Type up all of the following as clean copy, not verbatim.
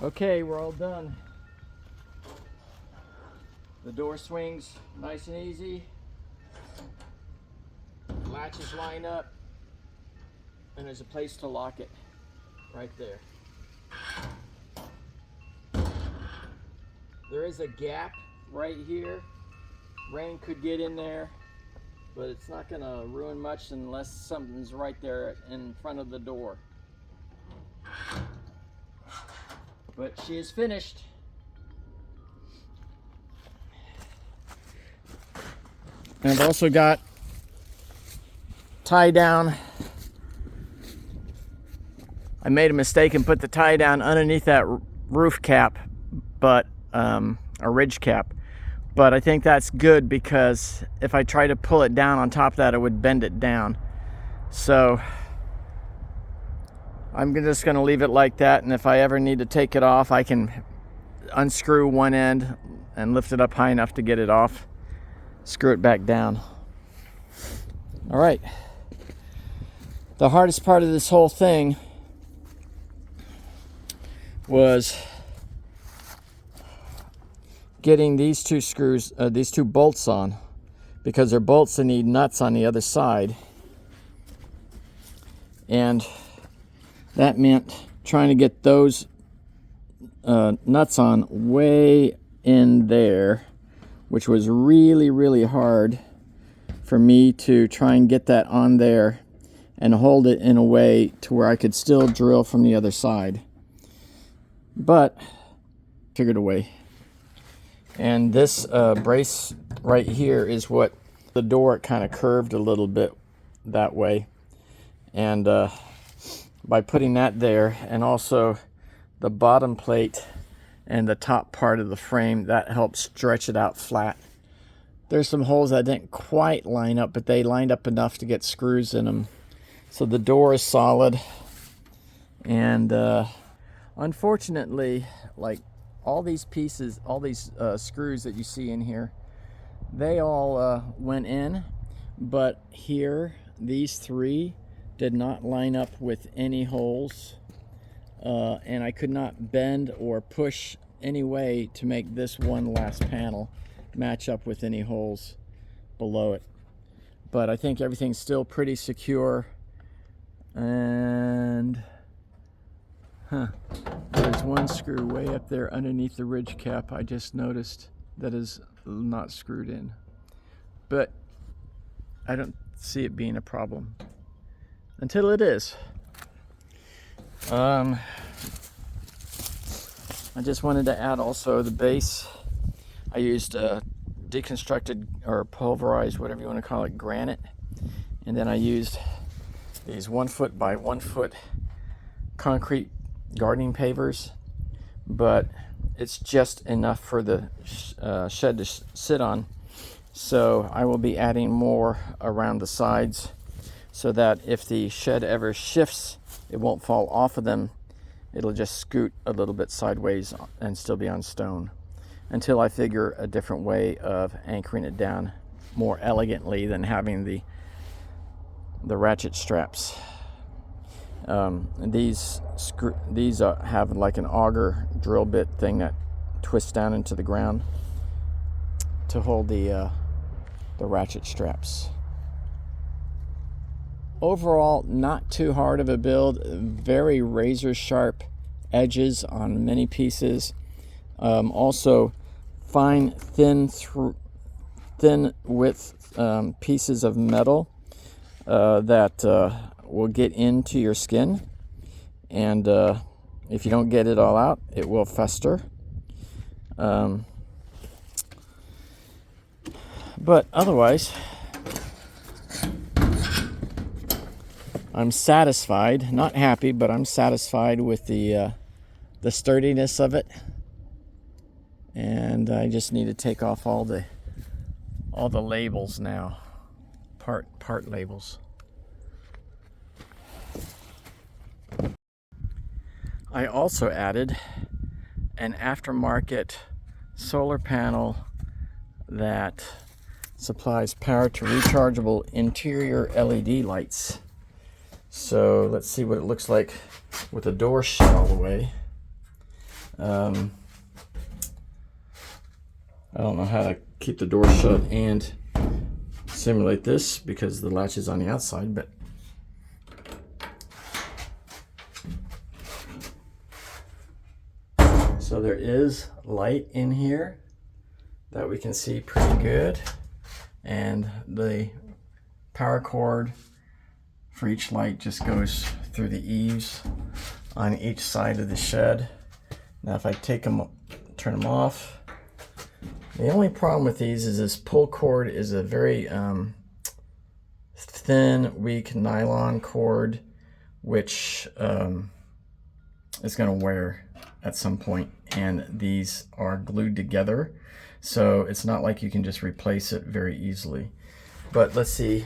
Okay, we're all done. The door swings nice and easy. Latches line up, and there's a place to lock it right there. There is a gap right here. Rain could get in there, but it's not gonna ruin much unless something's right there in front of the door. But she is finished. And I've also got tie down. I made a mistake and put the tie down underneath that roof cap, but a ridge cap. But I think that's good because if I try to pull it down on top of that, it would bend it down. So I'm just going to leave it like that, and if I ever need to take it off, I can unscrew one end and lift it up high enough to get it off, screw it back down. All right. The hardest part of this whole thing was getting these two screws, these two bolts on, because they're bolts that need nuts on the other side. And that meant trying to get those nuts on way in there, which was really, really hard for me to try and get that on there and hold it in a way to where I could still drill from the other side. But figured a way. And this brace right here is what the door kind of curved a little bit that way. And by putting that there, and also the bottom plate and the top part of the frame, that helps stretch it out flat. There's some holes that didn't quite line up, but they lined up enough to get screws in them. So the door is solid. And unfortunately, like all these pieces, all these screws that you see in here, they all went in, but here, these three did not line up with any holes, and I could not bend or push any way to make this one last panel match up with any holes below it. But I think everything's still pretty secure. And there's one screw way up there underneath the ridge cap I just noticed that is not screwed in, but I don't see it being a problem until it is. I just wanted to add also the base. I used deconstructed or pulverized, whatever you want to call it, granite, and then I used these 1 foot by 1 foot concrete gardening pavers, but it's just enough for the shed to sit on. So I will be adding more around the sides so that if the shed ever shifts, it won't fall off of them. It'll just scoot a little bit sideways and still be on stone until I figure a different way of anchoring it down more elegantly than having the ratchet straps. These have like an auger drill bit thing that twists down into the ground to hold the ratchet straps. Overall, not too hard of a build. Very razor sharp edges on many pieces. Also, fine, thin width pieces of metal that will get into your skin, and if you don't get it all out, it will fester. But otherwise, I'm satisfied. Not happy, but I'm satisfied with the sturdiness of it. And I just need to take off all the labels now, part labels. I also added an aftermarket solar panel that supplies power to rechargeable interior LED lights. So let's see what it looks like with the door shut all the way. I don't know how to keep the door shut and simulate this because the latch is on the outside, but so there is light in here that we can see pretty good, and the power cord for each light just goes through the eaves on each side of the shed. Now if I take them, turn them off, the only problem with these is this pull cord is a very thin, weak nylon cord, which is going to wear at some point, and these are glued together, so it's not like you can just replace it very easily. But let's see.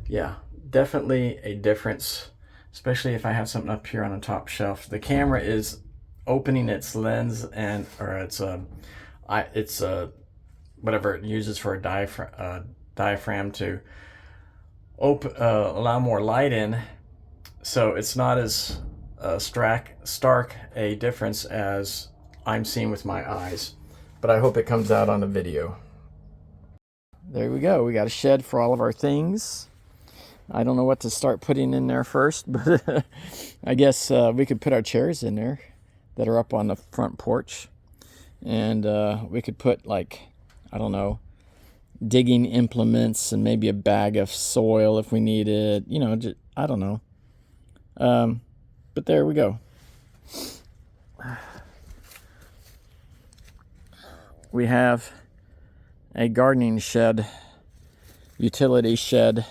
Yeah, definitely a difference, especially if I have something up here on the top shelf. The camera is opening its lens and it's whatever it uses for a diaphragm to allow more light in, so it's not as stark a difference as I'm seeing with my eyes, but I hope it comes out on the video. There we go. We got a shed for all of our things. I don't know what to start putting in there first, but I guess we could put our chairs in there that are up on the front porch, and we could put, like, I don't know, digging implements and maybe a bag of soil if we need it, you know, just, I don't know. But there we go. We have a gardening shed, utility shed